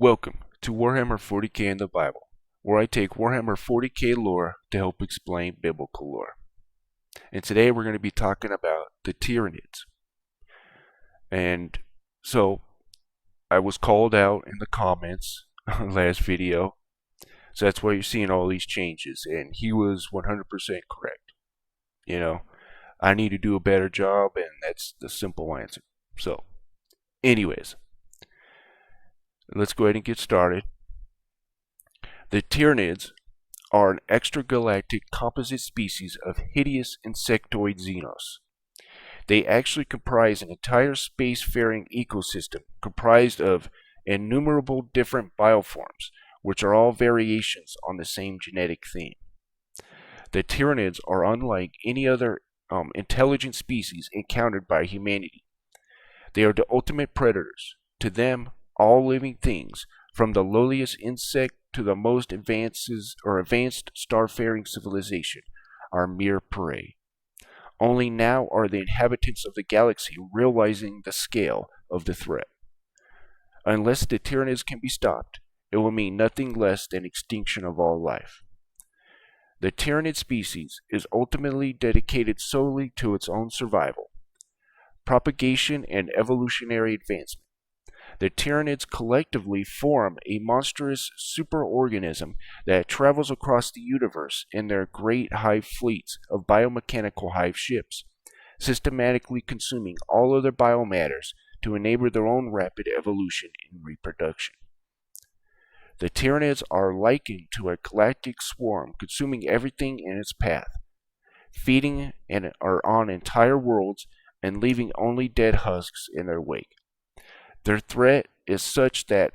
Welcome to Warhammer 40k in the Bible, where I take Warhammer 40k lore to help explain biblical lore. And today we're going to be talking about the Tyranids. And so, I was called out in the comments last video, so that's why you're seeing all these changes, and he was 100% correct. I need to do a better job, and that's the simple answer. So, anyways, let's go ahead and get started. The Tyranids are an extragalactic composite species of hideous insectoid xenos. They actually comprise an entire spacefaring ecosystem comprised of innumerable different bioforms, which are all variations on the same genetic theme. The Tyranids are unlike any other intelligent species encountered by humanity. They are the ultimate predators. To them, all living things, from the lowliest insect to the most advanced starfaring civilization, are mere prey. Only now are the inhabitants of the galaxy realizing the scale of the threat. Unless the Tyranids can be stopped, it will mean nothing less than extinction of all life. The Tyranid species is ultimately dedicated solely to its own survival, propagation, and evolutionary advancement. The Tyranids collectively form a monstrous superorganism that travels across the universe in their great hive fleets of biomechanical hive ships, systematically consuming all other biomatters to enable their own rapid evolution and reproduction. The Tyranids are likened to a galactic swarm consuming everything in its path, feeding on entire worlds and leaving only dead husks in their wake. Their threat is such that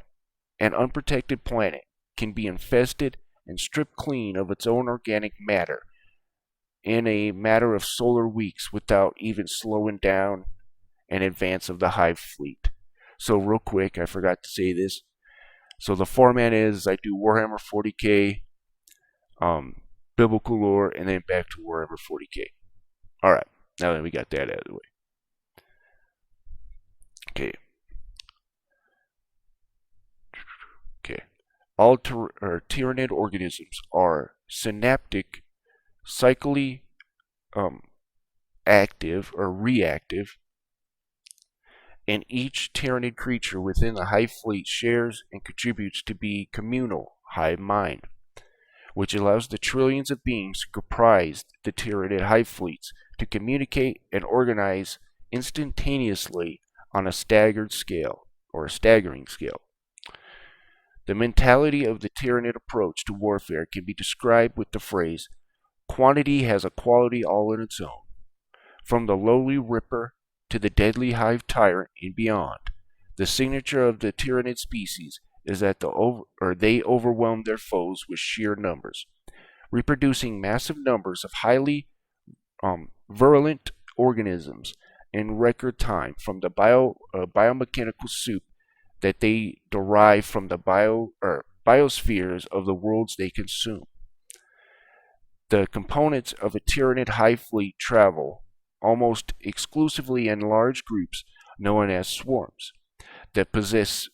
an unprotected planet can be infested and stripped clean of its own organic matter in a matter of solar weeks without even slowing down an advance of the hive fleet. So real quick, I forgot to say this. So the format is I do Warhammer 40k, biblical lore, and then back to Warhammer 40k. Alright, now that we got that out of the way. Okay. All Tyranid organisms are synaptic, cyclically active or reactive, and each Tyranid creature within the hive fleet shares and contributes to be communal hive mind, which allows the trillions of beings who comprise the Tyranid hive fleets to communicate and organize instantaneously on a staggering scale. The mentality of the Tyranid approach to warfare can be described with the phrase, "Quantity has a quality all in its own." From the lowly Ripper to the deadly hive tyrant and beyond, the signature of the Tyranid species is that they overwhelm their foes with sheer numbers, reproducing massive numbers of highly virulent organisms in record time from the biomechanical soup that they derive from the biospheres of the worlds they consume. The components of a Tyranid hive fleet travel almost exclusively in large groups known as swarms that possess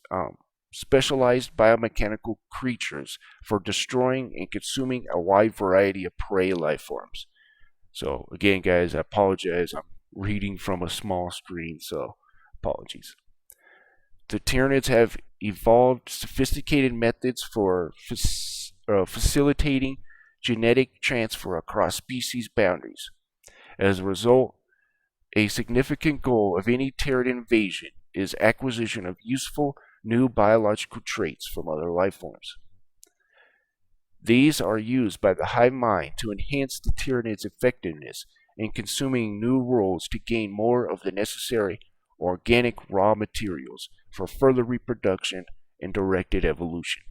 specialized biomechanical creatures for destroying and consuming a wide variety of prey life forms. So again, guys, I apologize. I'm reading from a small screen, so apologies. The Tyranids have evolved sophisticated methods for facilitating genetic transfer across species boundaries. As a result, a significant goal of any Tyranid invasion is acquisition of useful new biological traits from other life forms. These are used by the hive mind to enhance the Tyranids' effectiveness in consuming new worlds to gain more of the necessary organic raw materials for further reproduction and directed evolution.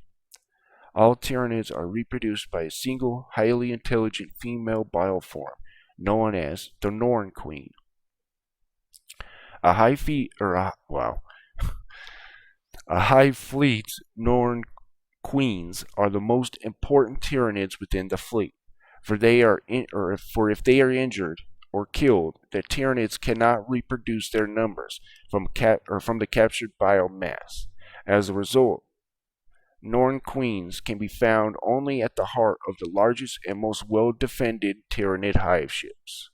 All Tyranids are reproduced by a single, highly intelligent female bioform known as the Norn Queen. A hive fleet's Norn Queens are the most important Tyranids within the fleet, for if they are injured or killed, the Tyranids cannot reproduce their numbers from the captured biomass. As a result, Norn queens can be found only at the heart of the largest and most well-defended Tyranid hive ships.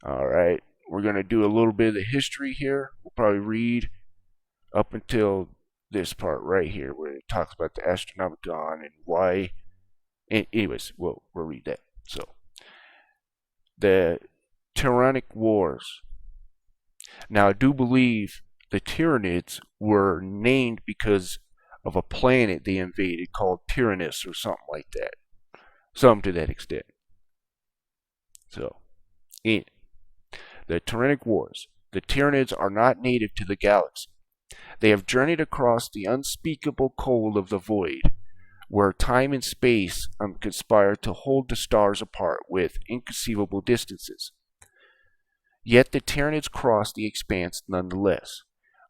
Alright, we're going to do a little bit of the history here. We'll probably read up until this part right here where it talks about the Astronomicon and why. Anyways, we'll read that. So, the Tyranic Wars. Now, I do believe the Tyranids were named because of a planet they invaded called Tyrannus or something like that. Something to that extent. So, in the Tyranic Wars, the Tyranids are not native to the galaxy. They have journeyed across the unspeakable cold of the void, where time and space conspire to hold the stars apart with inconceivable distances. Yet the Tyranids cross the expanse nonetheless,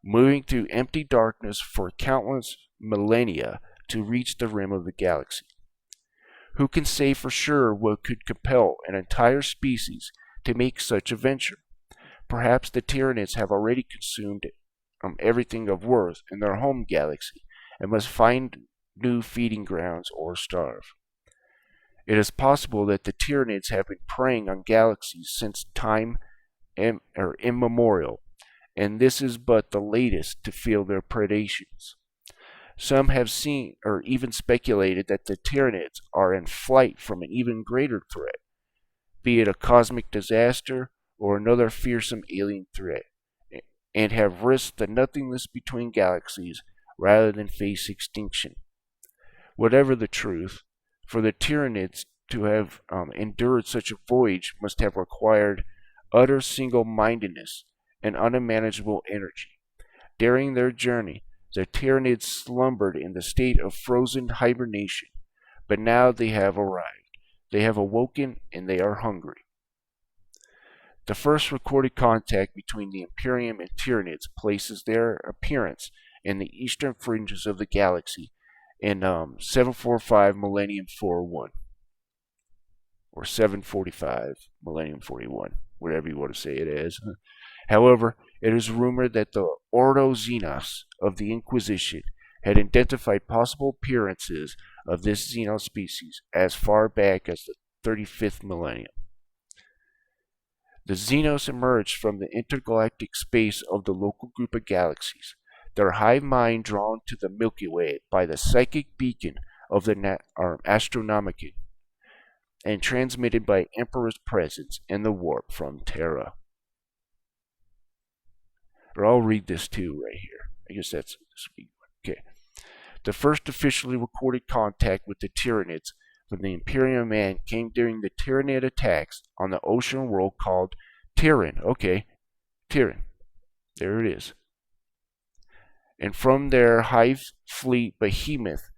moving through empty darkness for countless millennia to reach the rim of the galaxy. Who can say for sure what could compel an entire species to make such a venture? Perhaps the Tyranids have already consumed everything of worth in their home galaxy and must find new feeding grounds or starve. It is possible that the Tyranids have been preying on galaxies since time immemorial, and this is but the latest to feel their predations. Some have seen or even speculated that the Tyranids are in flight from an even greater threat, be it a cosmic disaster or another fearsome alien threat, and have risked the nothingness between galaxies rather than face extinction. Whatever the truth, for the Tyranids to have endured such a voyage must have required utter single-mindedness and unmanageable energy. During their journey, the Tyranids slumbered in the state of frozen hibernation, but now they have arrived. They have awoken and they are hungry. The first recorded contact between the Imperium and Tyranids places their appearance in the eastern fringes of the galaxy in 745 Millennium 41, or 745 Millennium 41, whatever you want to say it is. However, it is rumored that the Ordo Xenos of the Inquisition had identified possible appearances of this Xenos species as far back as the 35th millennium. The Xenos emerged from the intergalactic space of the local group of galaxies, their hive mind drawn to the Milky Way by the psychic beacon of the Astronomicon, and transmitted by Emperor's presence in the warp from Terra. Or I'll read this too right here. I guess that's okay. The first officially recorded contact with the Tyranids from the Imperium Man came during the Tyranid attacks on the ocean world called Tyran. Okay, Tyran. There it is. And from their hive fleet behemoth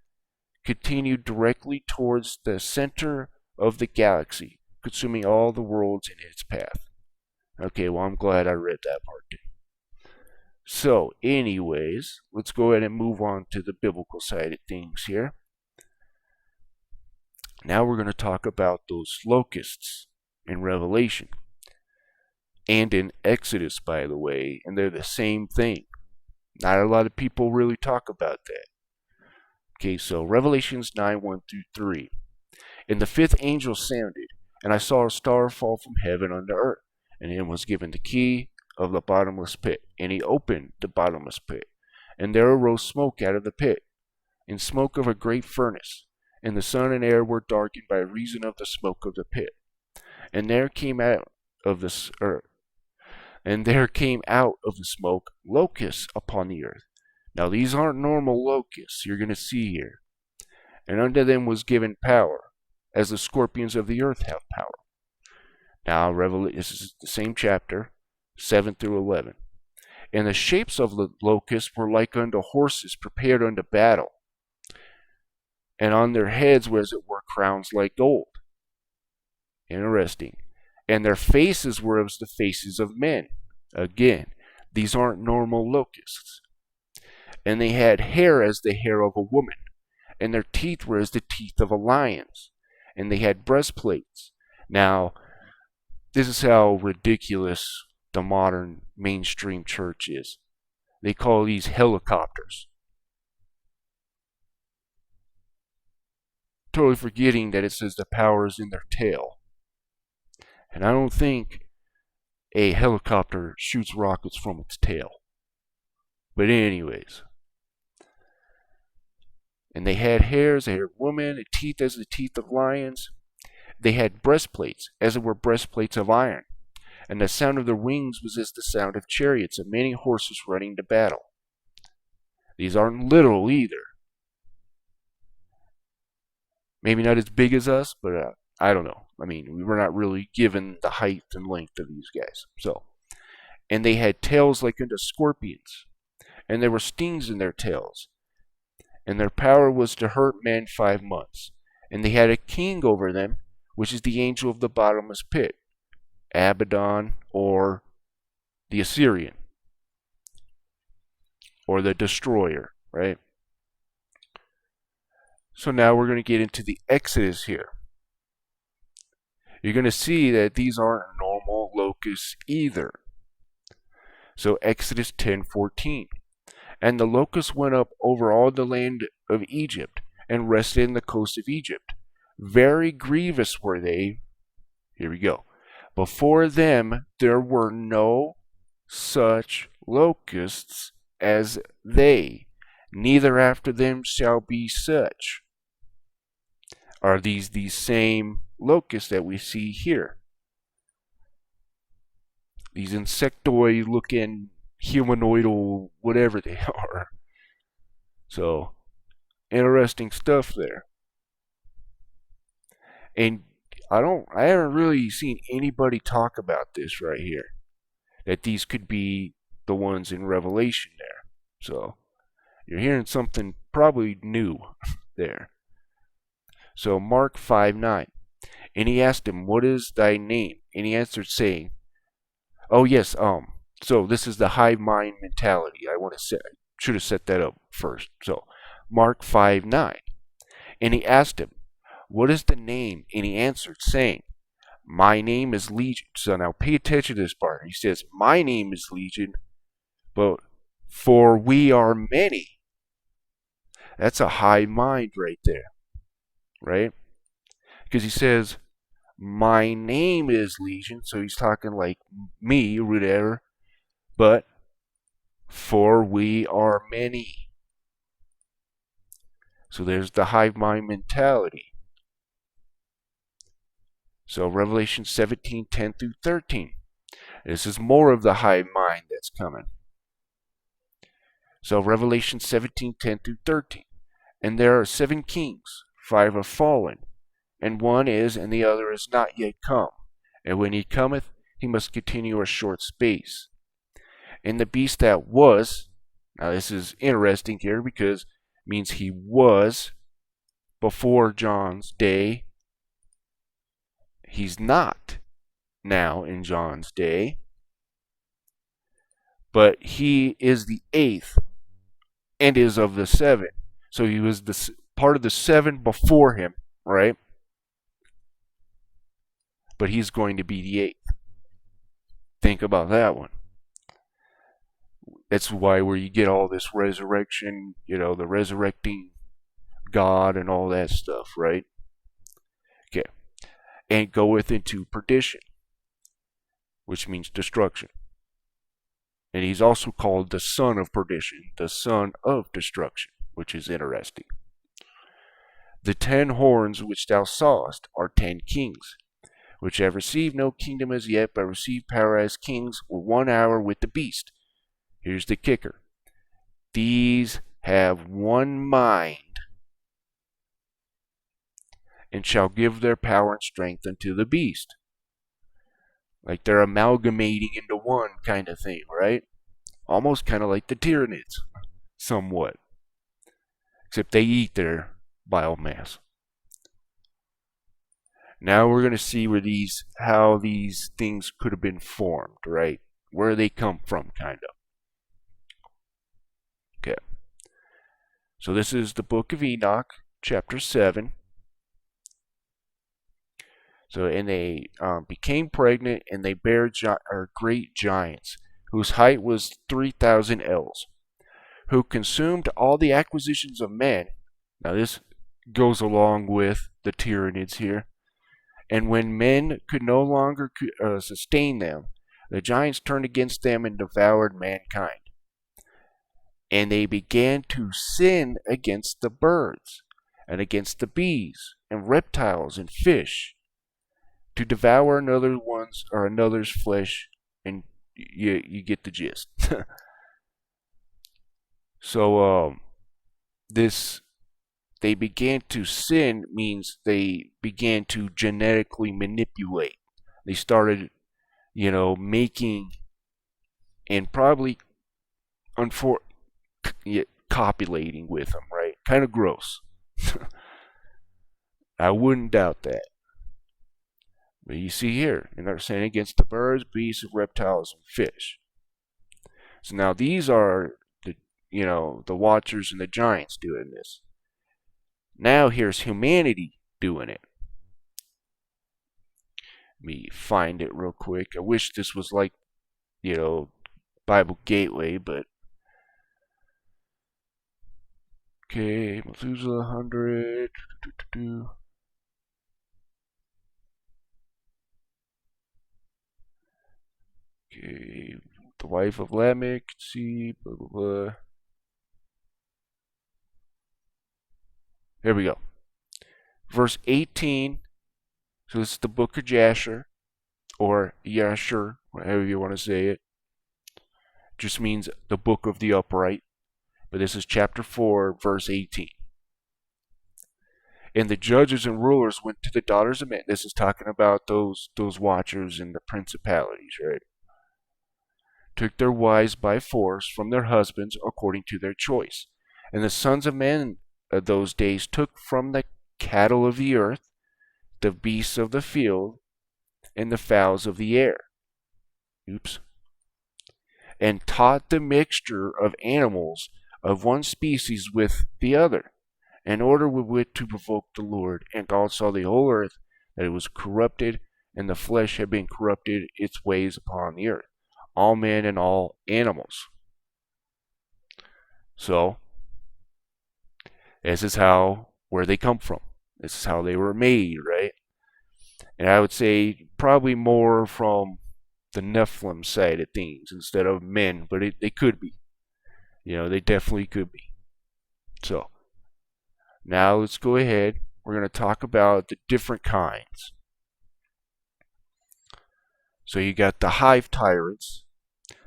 continued directly towards the center of the galaxy, consuming all the worlds in its path. Okay, well, I'm glad I read that part too. So, anyways, let's go ahead and move on to the biblical side of things here. Now we're going to talk about those locusts in Revelation. And in Exodus, by the way, and they're the same thing. Not a lot of people really talk about that. Okay, so Revelations 9, 1 through 3. And the fifth angel sounded, and I saw a star fall from heaven unto earth, and him was given the key of the bottomless pit. And he opened the bottomless pit, and there arose smoke out of the pit, and smoke of a great furnace, and the sun and air were darkened by reason of the smoke of the pit. And there came out of the smoke locusts upon the earth. Now these aren't normal locusts you're going to see here. And unto them was given power, as the scorpions of the earth have power. Now, this is the same chapter, 7 through 11. And the shapes of the locusts were like unto horses prepared unto battle. And on their heads were as it were crowns like gold. Interesting. And their faces were as the faces of men. Again, these aren't normal locusts. And they had hair as the hair of a woman, and their teeth were as the teeth of a lion's, and they had breastplates. Now, this is how ridiculous the modern mainstream church is. They call these helicopters. totally forgetting that it says the power is in their tail. And I don't think a helicopter shoots rockets from its tail. But anyways. And they had hairs, they had women, teeth as the teeth of lions. They had breastplates, as it were breastplates of iron. And the sound of their wings was as the sound of chariots of many horses running to battle. These aren't literal either. Maybe not as big as us, but I don't know. I mean, we were not really given the height and length of these guys. And they had tails like unto scorpions, and there were stings in their tails. And their power was to hurt men 5 months. And they had a king over them, which is the angel of the bottomless pit, Abaddon, or the Assyrian, or the destroyer, right? So now we're going to get into the Exodus here. You're going to see that these aren't normal locusts either. So Exodus 10:14. And the locusts went up over all the land of Egypt, and rested in the coast of Egypt. Very grievous were they. Here we go. Before them there were no such locusts as they, neither after them shall be such. Are these same locusts that we see here? These insectoid looking humanoidal whatever they are. So interesting stuff there. And I haven't really seen anybody talk about this right here, that these could be the ones in Revelation there. So you're hearing something probably new there. So Mark 5:9. And he asked him, what is thy name? And he answered, saying, oh yes, so this is the hive mind mentality. Should have set that up first. So Mark 5:9. And he asked him, what is the name? And he answered, saying, my name is Legion. So now pay attention to this part. He says, my name is Legion, but for we are many. That's a high mind right there, right? Because he says, my name is Legion, so he's talking like me or whatever, but for we are many. So there's the hive mind mentality. So Revelation 17:10 through 13. This is more of the hive mind that's coming. So Revelation 17:10 through 13. And there are 7 kings, 5 have fallen, and one is, and the other is not yet come. And when he cometh, he must continue a short space. And the beast that was, now this is interesting here because it means he was before John's day. He's not now in John's day, but he is the 8th and is of the 7. So he was the part of the 7 before him, right? But he's going to be the 8th. Think about that one. That's why where you get all this resurrection, the resurrecting God and all that stuff, right? Okay. And goeth into perdition, which means destruction. And he's also called the son of perdition, the son of destruction, which is interesting. The 10 horns which thou sawest are 10 kings, which have received no kingdom as yet, but receive power as kings for 1 hour with the beast. Here's the kicker. These have one mind, and shall give their power and strength unto the beast. Like they're amalgamating into one kind of thing, right? Almost kind of like the Tyranids, somewhat. Except they eat their biomass. Now we're going to see how these things could have been formed, right? Where they come from, kind of. Okay. So this is the book of Enoch, chapter 7. So, and they became pregnant, and they bare great giants, whose height was 3,000 ells, who consumed all the acquisitions of men. Now this goes along with the Tyranids here. And when men could no longer sustain them, the giants turned against them and devoured mankind. And they began to sin against the birds, and against the bees, and reptiles, and fish, to devour another's flesh, and you get the gist. So this they began to sin means they began to genetically manipulate. They started, making and probably copulating with them, right? Kind of gross. I wouldn't doubt that. But you see here, and they're saying against the birds, beasts, reptiles, and fish. So now these are the watchers and the giants doing this. Now here's humanity doing it. Let me find it real quick. I wish this was like, Bible Gateway, but okay, Methuselah 100. Okay, the wife of Lamech, see, blah, blah, blah. Here we go. Verse 18. So this is the book of Jasher, or Yasher, however you want to say it. Just means the book of the upright. But this is chapter 4, verse 18. And the judges and rulers went to the daughters of men. This is talking about those watchers and the principalities, right? Took their wives by force from their husbands according to their choice. And the sons of men of those days took from the cattle of the earth, the beasts of the field, and the fowls of the air. Oops. And taught the mixture of animals of one species with the other, in order with which to provoke the Lord. And God saw the whole earth, that it was corrupted, and the flesh had been corrupted its ways upon the earth, all men and all animals. So, this is where they come from. This is how they were made, right? And I would say probably more from the Nephilim side of things instead of men, but they could be. They definitely could be. So, now let's go ahead. We're going to talk about the different kinds. So you got the hive tyrants.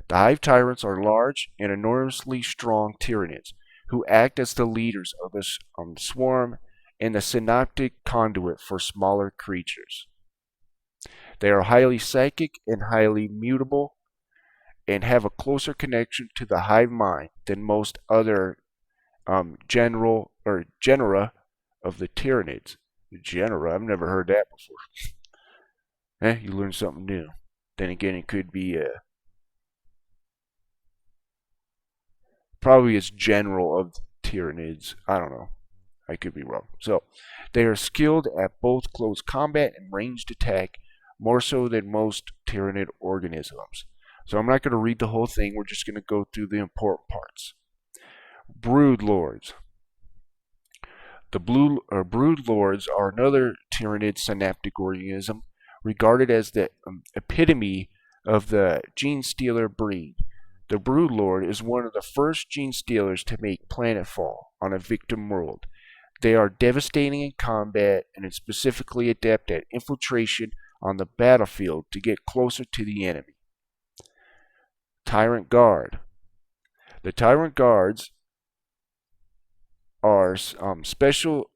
The hive tyrants are large and enormously strong Tyranids who act as the leaders of the swarm and the synaptic conduit for smaller creatures. They are highly psychic and highly mutable, and have a closer connection to the hive mind than most other genera of the Tyranids. Genera, I've never heard that before. You learn something new. Then again, it could be probably it's general of Tyranids. I don't know. I could be wrong. So, they are skilled at both close combat and ranged attack, more so than most Tyranid organisms. So I'm not going to read the whole thing. We're just going to go through the important parts. Brood lords. The brood lords are another Tyranid synaptic organism, regarded as the epitome of the gene stealer breed. The brood lord is one of the first gene stealers to make planetfall on a victim world. They are devastating in combat and are specifically adept at infiltration on the battlefield to get closer to the enemy. Tyrant Guard. The Tyrant Guards are special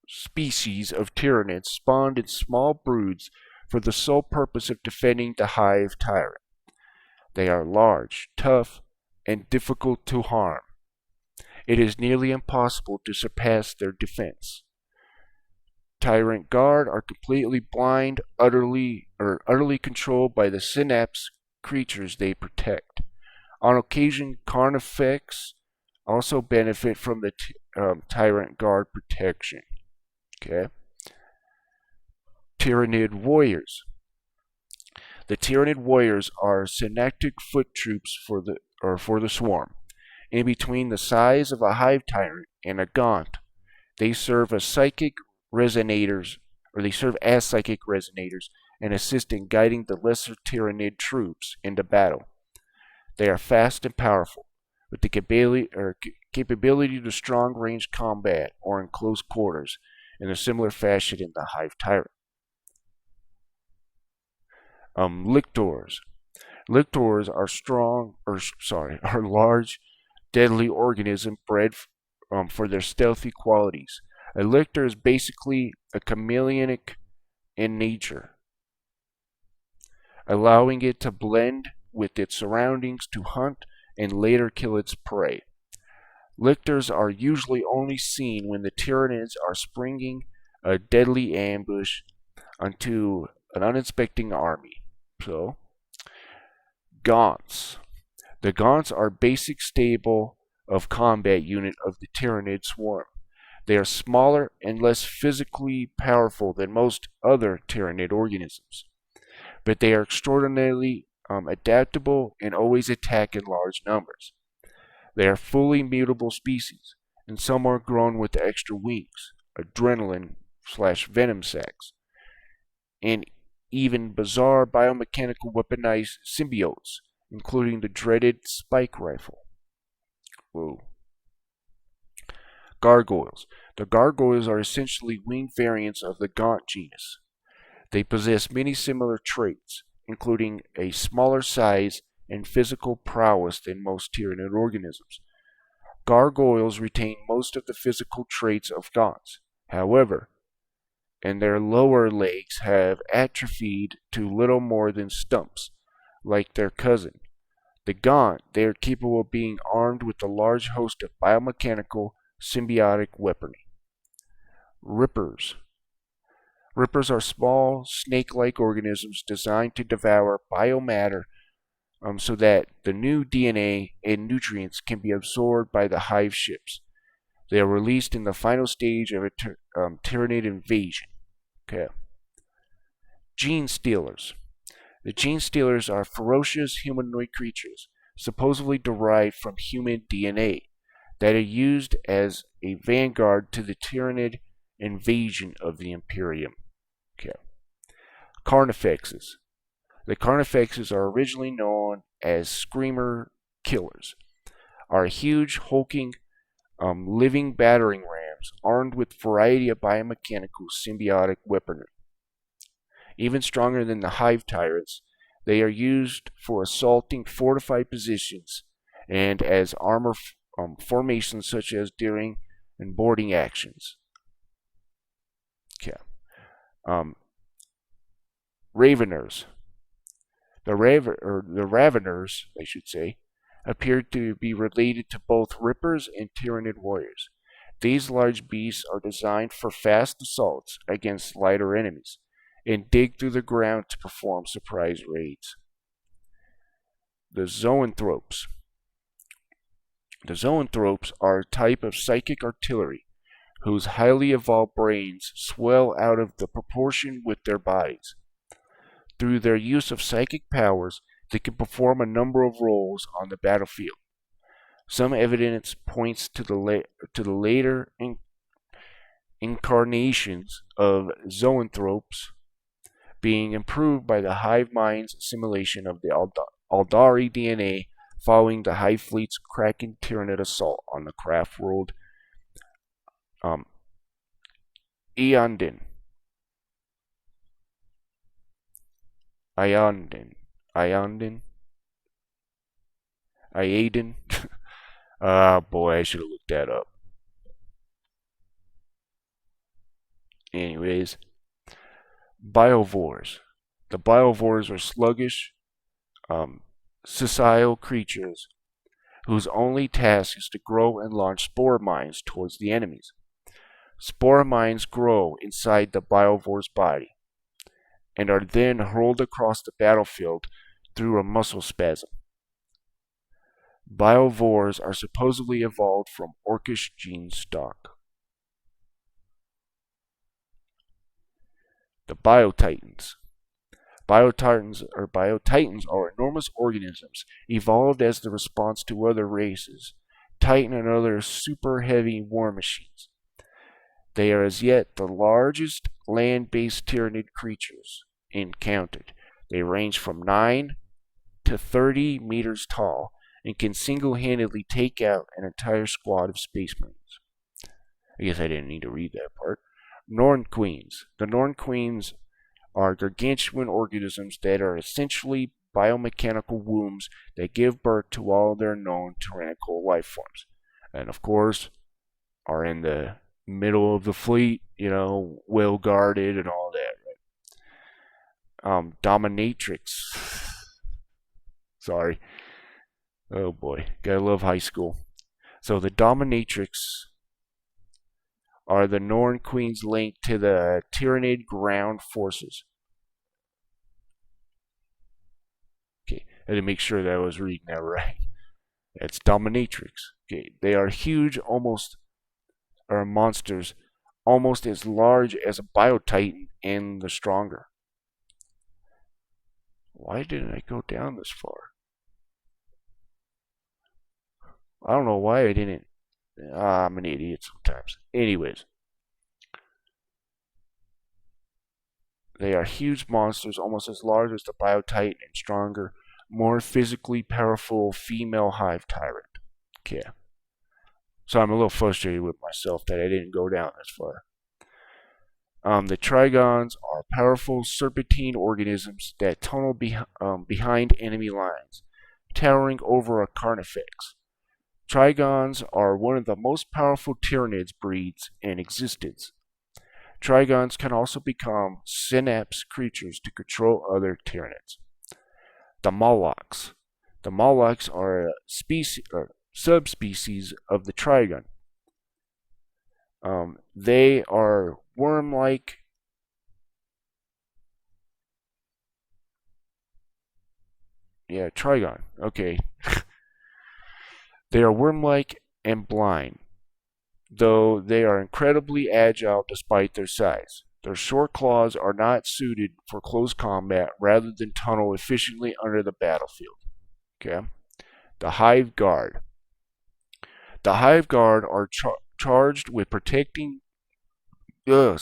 species of Tyranids spawned in small broods for the sole purpose of defending the hive tyrant. They are large, tough, and difficult to harm. It is nearly impossible to surpass their defense. Tyrant Guard are completely blind, utterly controlled by the synapse creatures they protect. On occasion, Carnifex also benefit from the Tyrant Guard protection. Okay. Tyranid Warriors. The Tyranid Warriors are synaptic foot troops for the swarm, in between the size of a hive tyrant and a gaunt. They serve as psychic resonators, or they serve as psychic resonators and assist in guiding the lesser Tyranid troops into battle. They are fast and powerful, with the capability to strong range combat or in close quarters, in a similar fashion in the Hive Tyrant. Lictors. Lictors are are large, deadly organisms bred for their stealthy qualities. A lictor is basically a chameleonic in nature, allowing it to blend with its surroundings to hunt and later kill its prey. Lictors are usually only seen when the Tyranids are springing a deadly ambush onto an unsuspecting army. So, Gaunts. The Gaunts are basic stable of combat unit of the Tyranid swarm. They are smaller and less physically powerful than most other Tyranid organisms, but they are extraordinarily adaptable and always attack in large numbers. They are fully mutable species, and some are grown with extra wings, adrenaline/venom sacs, and even bizarre biomechanical weaponized symbiotes, including the dreaded spike rifle. Whoa. Gargoyles. The gargoyles are essentially winged variants of the Gaunt genus. They possess many similar traits, including a smaller size and physical prowess than most Tyranid organisms. Gargoyles retain most of the physical traits of Gaunts. However, and their lower legs have atrophied to little more than stumps, like their cousin. The Gaunt, they are capable of being armed with a large host of biomechanical symbiotic weaponry. Rippers. Rippers are small, snake-like organisms designed to devour biomatter so that the new DNA and nutrients can be absorbed by the hive ships. They are released in the final stage of a Tyranid invasion. Okay. Gene Stealers. The Gene Stealers are ferocious humanoid creatures, supposedly derived from human DNA, that are used as a vanguard to the Tyranid invasion of the Imperium. Okay. Carnifexes. The Carnifexes are originally known as Screamer Killers, are huge, hulking, living battering rams armed with a variety of biomechanical symbiotic weaponry. Even stronger than the Hive Tyrants, they are used for assaulting fortified positions and as armor formations such as during and boarding actions. Okay. Raveners. The Raveners, I should say, appear to be related to both Rippers and Tyranid warriors. These large beasts are designed for fast assaults against lighter enemies and dig through the ground to perform surprise raids. The Zoanthropes. The Zoanthropes are a type of psychic artillery whose highly evolved brains swell out of the proportion with their bodies. Through their use of psychic powers, they can perform a number of roles on the battlefield. Some evidence points to the later incarnations of Zoanthropes being improved by the hive mind's assimilation of the Aldari DNA following the Hive Fleet's Kraken Tyranid assault on the craft world Iondin. Ah, boy, I should have looked that up. Anyways, Biovores. The Biovores are sluggish, sessile creatures whose only task is to grow and launch spore mines towards the enemies. Spore mines grow inside the Biovore's body and are then hurled across the battlefield through a muscle spasm. Biovores are supposedly evolved from Orcish gene stock. The Biotitans. Biotitans are enormous organisms evolved as the response to other races, Titan and other super heavy war machines. They are as yet the largest land-based Tyranid creatures encountered. They range from 9 to 30 meters tall and can single-handedly take out an entire squad of space marines. I guess I didn't need to read that part. Norn queens. The Norn queens are gargantuan organisms that are essentially biomechanical wombs that give birth to all their known tyrannical life forms. And of course, are in the middle of the fleet, well guarded and all that. Right? Dominatrix. Sorry. Oh boy, gotta love high school. So the Dominatrix are the Norn Queens linked to the Tyranid ground forces. Okay, I had to make sure that I was reading that right. That's Dominatrix. Okay, they are huge, monsters, almost as large as a Biotitan and the stronger. Why didn't I go down this far? I don't know why I didn't. I'm an idiot sometimes. Anyways, they are huge monsters, almost as large as the Biotitan and stronger, more physically powerful female hive tyrant. Okay. So I'm a little frustrated with myself that I didn't go down this far. The Trigons are powerful serpentine organisms that tunnel behind enemy lines, towering over a carnifex. Trigons are one of the most powerful Tyranids breeds in existence. Trigons can also become synapse creatures to control other Tyranids. The Molochs. The Molochs are a subspecies of the Trigon. They are worm-like. Yeah, Trigon. Okay. They are worm-like and blind, though they are incredibly agile despite their size. Their short claws are not suited for close combat rather than tunnel efficiently under the battlefield. Okay. The Hive Guard. The Hive Guard are charged with protecting Tyranid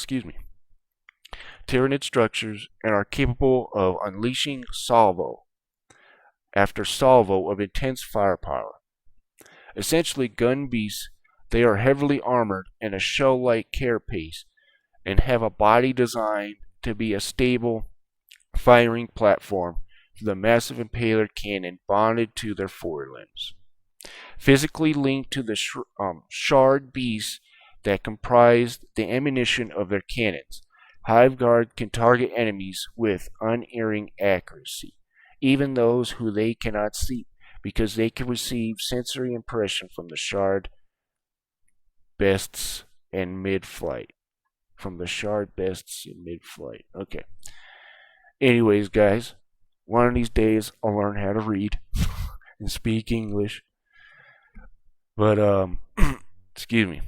structures and are capable of unleashing salvo after salvo of intense firepower. Essentially gun beasts, they are heavily armored in a shell-like carapace and have a body designed to be a stable firing platform for the massive impaler cannon bonded to their forelimbs. Physically linked to the shard beasts that comprise the ammunition of their cannons, Hive Guard can target enemies with unerring accuracy, even those who they cannot see, because they can receive sensory impression from the shard bests in mid-flight. Okay. Anyways, guys, one of these days I'll learn how to read and speak English. But excuse me.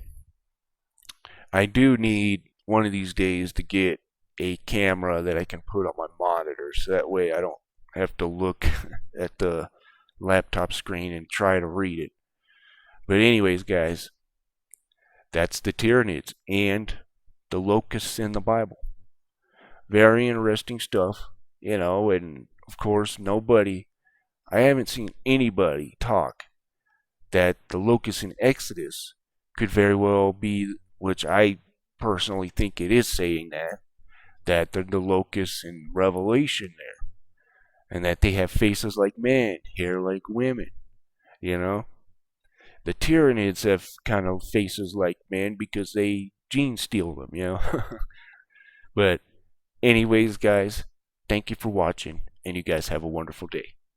I do need one of these days to get a camera that I can put on my monitor, so that way I don't have to look at the laptop screen and try to read it. But anyways, guys, that's the Tyranids and the Locusts in the Bible. Very interesting stuff, and of course I haven't seen anybody talk that the Locusts in Exodus could very well be, which I personally think it is saying that they're the Locusts in Revelation there, and that they have faces like men, hair like women, The Tyranids have kind of faces like men because they gene steal them, But anyways, guys, thank you for watching, and you guys have a wonderful day.